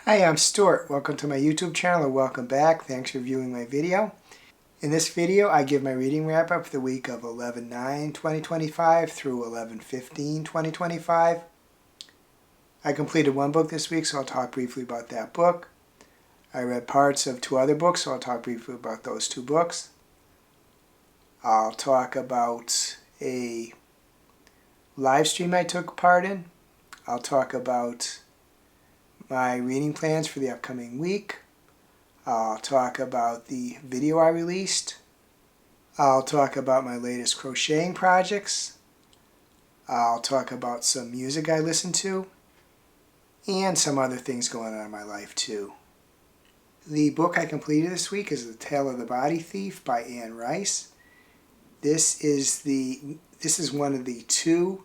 Hi, I'm Stuart. Welcome to my YouTube channel, or welcome back. Thanks for viewing my video. In this video, I give my reading wrap-up for the week of 11/9/2025 through 11/15/2025. I completed one book this week, so I'll talk briefly about that book. I read parts of two other books, so I'll talk briefly about those two books. I'll talk about a live stream I took part in. I'll talk about my reading plans for the upcoming week. I'll talk about the video I released. I'll talk about my latest crocheting projects. I'll talk about some music I listen to and some other things going on in my life too. The book I completed this week is The Tale of the Body Thief by Anne Rice. This is one of the two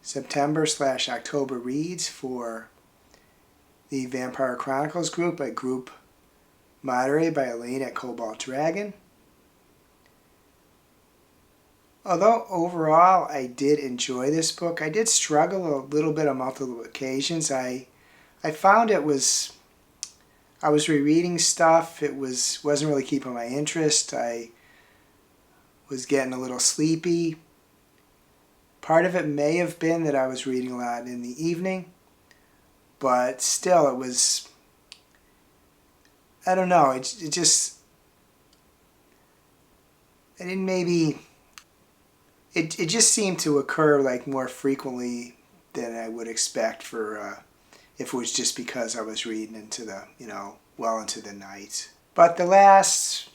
September/October reads for the Vampire Chronicles group, a group moderated by Elaine at Cobalt Dragon. Although overall I did enjoy this book, I did struggle a little bit on multiple occasions. I found I was rereading stuff. It wasn't really keeping my interest. I was getting a little sleepy. Part of it may have been that I was reading a lot in the evening. But still, it was, I don't know, it just just seemed to occur like more frequently than I would expect for, if it was just because I was reading into the, well into the night. But the last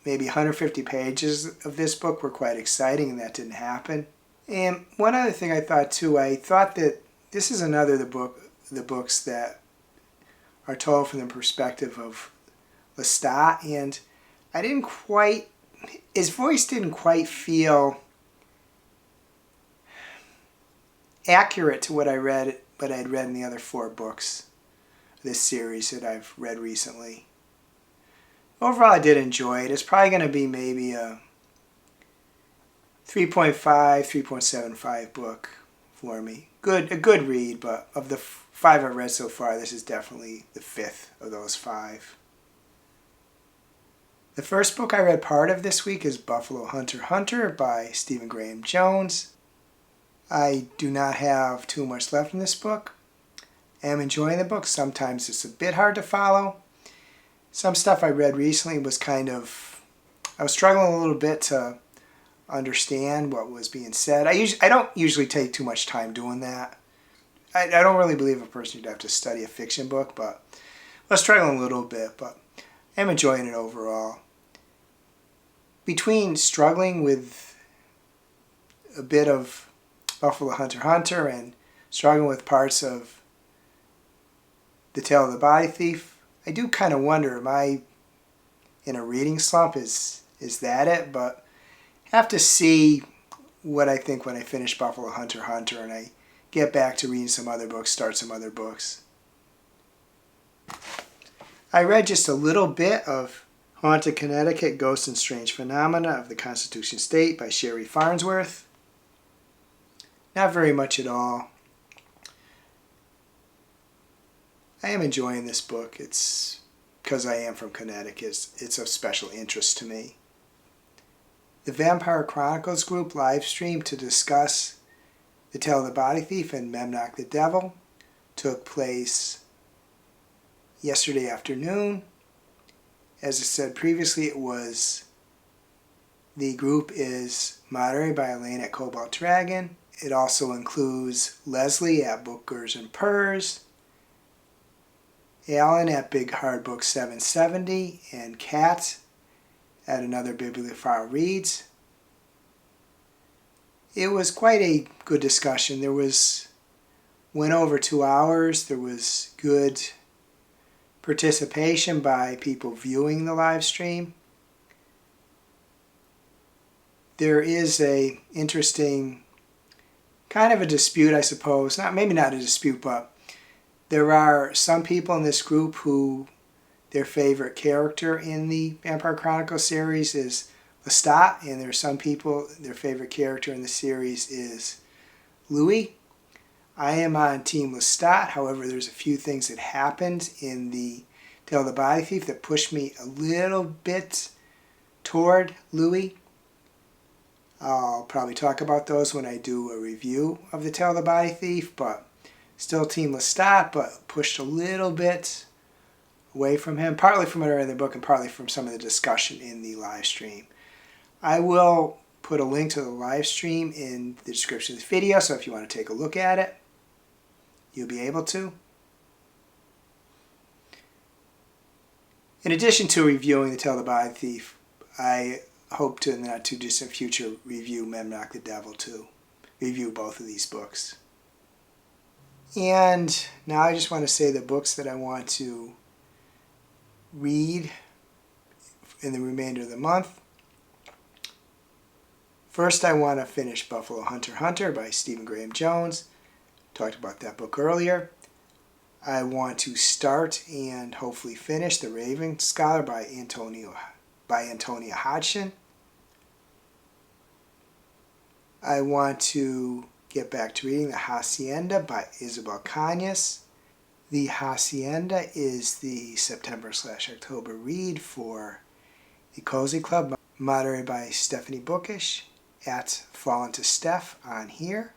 maybe 150 pages of this book were quite exciting, and that didn't happen. And one other thing I thought too, I thought that this is another of the books that are told from the perspective of Lestat, and his voice didn't quite feel accurate to what I'd read in the other four books of this series that I've read recently. Overall, I did enjoy it. It's probably going to be maybe a 3.5, 3.75 book for me. A good read, but of the five I've read so far, this is definitely the fifth of those five. The first book I read part of this week is Buffalo Hunter Hunter by Stephan Graham Jones. I do not have too much left in this book. I am enjoying the book. Sometimes it's a bit hard to follow. Some stuff I read recently was I was struggling a little bit to understand what was being said. I don't usually take too much time doing that. I don't really believe a person should have to study a fiction book, but I was struggling a little bit, but I'm enjoying it overall. Between struggling with a bit of Buffalo Hunter Hunter and struggling with parts of The Tale of the Body Thief, I do kind of wonder, am I in a reading slump? Is that it? But I have to see what I think when I finish Buffalo Hunter Hunter and I get back to reading some other books, start some other books. I read just a little bit of Haunted Connecticut, Ghosts and Strange Phenomena of the Constitution State by Cheri Farnsworth. Not very much at all. I am enjoying this book. It's because I am from Connecticut. It's of special interest to me. The Vampire Chronicles group live stream to discuss The Tale of the Body Thief and Memnoch the Devil took place yesterday afternoon. As I said previously, the group is moderated by Elaine at Cobalt Dragon. It also includes Leslie at Bookers and Purrs, Alan at Big Hard Book 770, and Kat at Another Bibliophile Reads. It was quite a good discussion. Went over 2 hours. There was good participation by people viewing the live stream. There is a interesting kind of a dispute, I suppose. Maybe not a dispute, but there are some people in this group who their favorite character in the Vampire Chronicles series is Lestat, and there are some people their favorite character in the series is Louis. I am on Team Lestat. However, there's a few things that happened in the Tale of the Body Thief that pushed me a little bit toward Louis. I'll probably talk about those when I do a review of the Tale of the Body Thief, but still Team Lestat, but pushed a little bit away from him, partly from what I read in the book and partly from some of the discussion in the live stream. I will put a link to the live stream in the description of this video, so if you want to take a look at it, you'll be able to. In addition to reviewing the Tale of the Body Thief, I hope to in the not too distant future review Memnock the Devil too. Review both of these books. And now I just want to say the books that I want to read in the remainder of the month. First, I want to finish Buffalo Hunter x Hunter by Stephan Graham Jones. Talked about that book earlier. I want to start and hopefully finish The Raven Scholar by Antonia Hodgson. I want to get back to reading The Hacienda by Elizabeth Canas. The Hacienda is the September/October read for the Cozy Club, moderated by Stephanie Bookish at Fallen to Steph on here.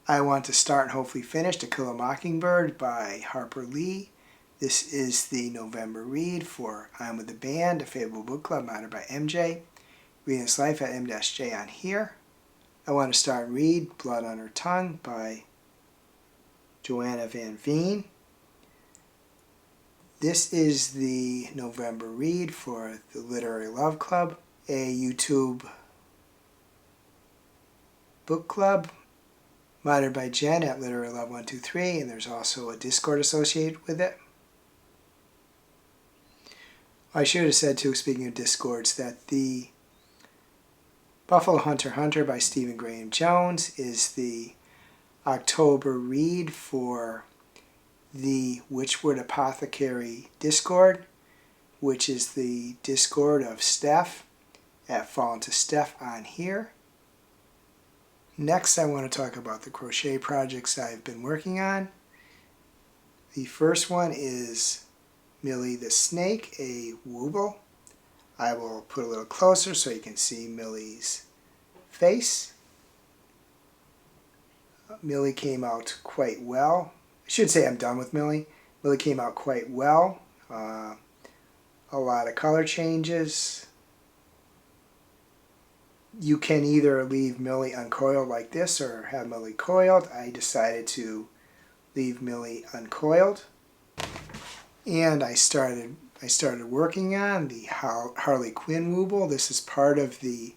I want to start and hopefully finish To Kill a Mockingbird by Harper Lee. This is the November read for I'm With the Band, a Favorable Book Club, moderated by MJ. Reading This Life at M-J on here. I want to start and read Blood on Her Tongue by Joanna Van Veen. This is the November read for the Literary Love Club, a YouTube book club, moderated by Jen at Literary Love 123, and there's also a Discord associated with it. I should have said too, speaking of Discords, that the Buffalo Hunter x Hunter by Stephan Graham Jones is the October read for the Witchwood Apothecary Discord, which is the Discord of Steph at Fallen to Steph on here. Next, I want to talk about the crochet projects I've been working on. The first one is Millie the Snake, a Wooble. I will put a little closer so you can see Millie's face. Millie came out quite well. I should say I'm done with Millie. Millie came out quite well. A lot of color changes. You can either leave Millie uncoiled like this or have Millie coiled. I decided to leave Millie uncoiled. And I started working on the Harley Quinn Wooble. This is part of the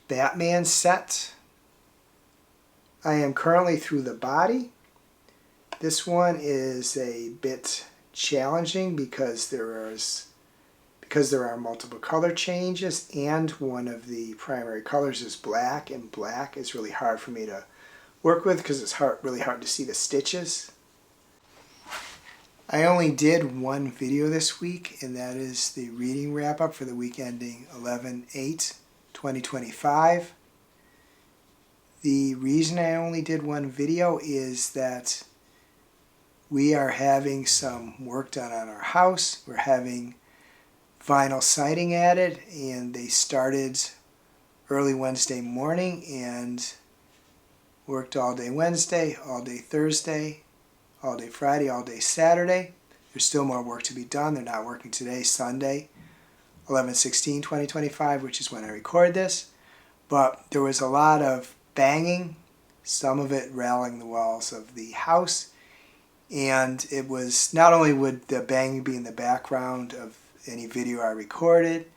Batman set. I am currently through the body. This one is a bit challenging because there are multiple color changes, and one of the primary colors is black, and black is really hard for me to work with because it's really hard to see the stitches. I only did one video this week, and that is the reading wrap-up for the week ending 11/8/2025. The reason I only did one video is that we are having some work done on our house. We're having vinyl siding added, and they started early Wednesday morning and worked all day Wednesday, all day Thursday, all day Friday, all day Saturday. There's still more work to be done. They're not working today, Sunday, 11/16/2025, which is when I record this. But there was a lot of banging, some of it rattling the walls of the house. And it was, not only would the banging be in the background of any video I recorded,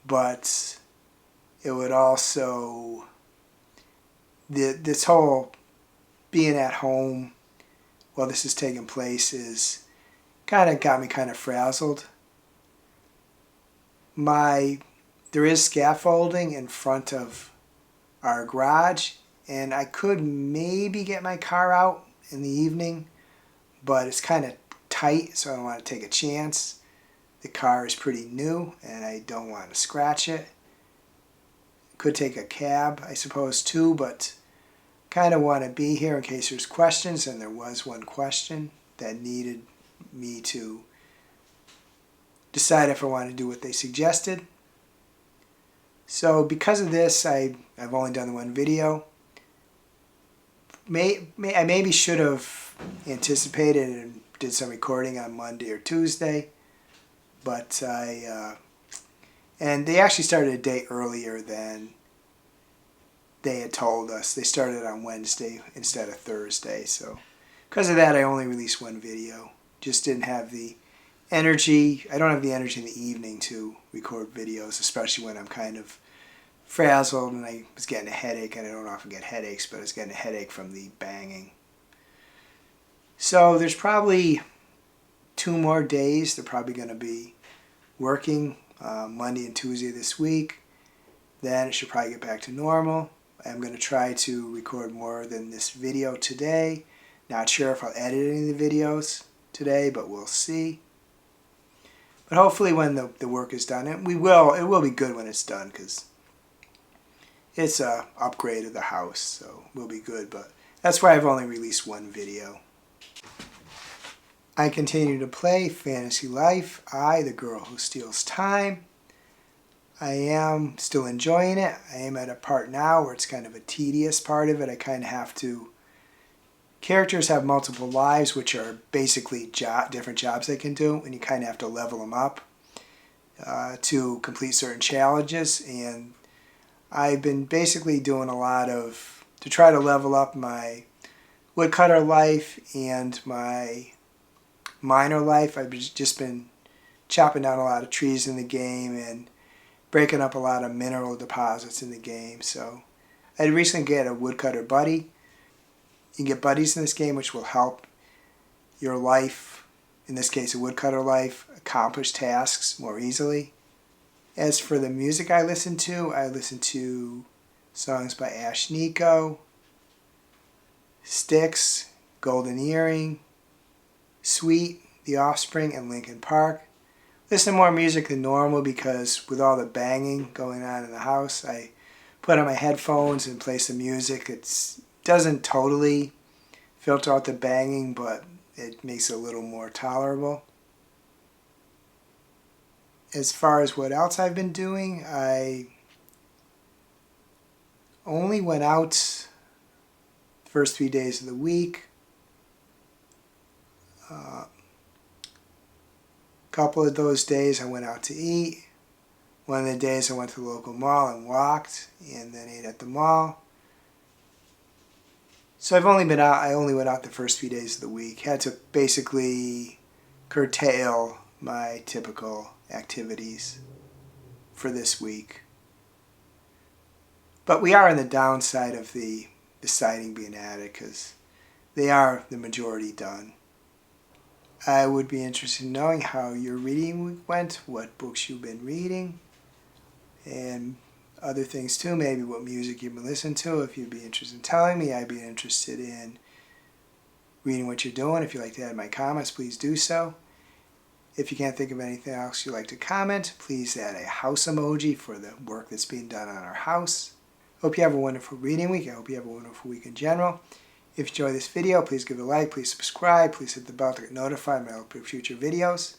but it would also, this whole being at home while this is taking place is kind of got me kind of frazzled. There is scaffolding in front of our garage, and I could maybe get my car out in the evening, but it's kind of tight, so I don't want to take a chance. The car is pretty new, and I don't want to scratch it. Could take a cab, I suppose, too, but kind of want to be here in case there's questions, and there was one question that needed me to decide if I want to do what they suggested. So because of this, I've only done the one video. I maybe should have anticipated and did some recording on Monday or Tuesday, but and they actually started a day earlier than they had told us. They started on Wednesday instead of Thursday, so because of that I only released one video. Just didn't have the energy. I don't have the energy in the evening to record videos, especially when I'm kind of frazzled and I was getting a headache, and I don't often get headaches, but I was getting a headache from the banging. So there's probably 2 more days. They're probably going to be working Monday and Tuesday this week. Then it should probably get back to normal. I'm going to try to record more than this video today. Not sure if I'll edit any of the videos today, but we'll see. But hopefully when the work is done, and it will be good when it's done, because it's a upgrade of the house, so we'll be good. But that's why I've only released one video. I continue to play Fantasy Life, I, the Girl Who Steals Time. I am still enjoying it. I am at a part now where it's kind of a tedious part of it. I kind of have to... Characters have multiple lives, which are basically different jobs they can do, and you kind of have to level them up to complete certain challenges. And I've been basically doing a lot of... to try to level up my woodcutter life and my miner life. I've just been chopping down a lot of trees in the game and breaking up a lot of mineral deposits in the game. So I recently got a woodcutter buddy. You can get buddies in this game which will help your life, in this case a woodcutter life, accomplish tasks more easily. As for the music I listen to songs by Ash Nico, Styx, Golden Earring, Sweet, The Offspring, and Linkin Park. Listen to more music than normal because with all the banging going on in the house, I put on my headphones and play some music. It doesn't totally filter out the banging, but it makes it a little more tolerable. As far as what else I've been doing, I only went out the first 3 days of the week. Couple of those days I went out to eat. One of the days I went to the local mall and walked, and then ate at the mall. So I only went out the first few days of the week. Had to basically curtail my typical activities for this week. But we are on the downside of the siding being added, because they are the majority done. I would be interested in knowing how your reading week went, what books you've been reading, and other things too, maybe what music you've been listening to. If you'd be interested in telling me, I'd be interested in reading what you're doing. If you'd like to add my comments, please do so. If you can't think of anything else you'd like to comment, please add a house emoji for the work that's being done on our house. Hope you have a wonderful reading week. I hope you have a wonderful week in general. If you enjoyed this video, please give it a like, please subscribe, please hit the bell to get notified when I upload future videos.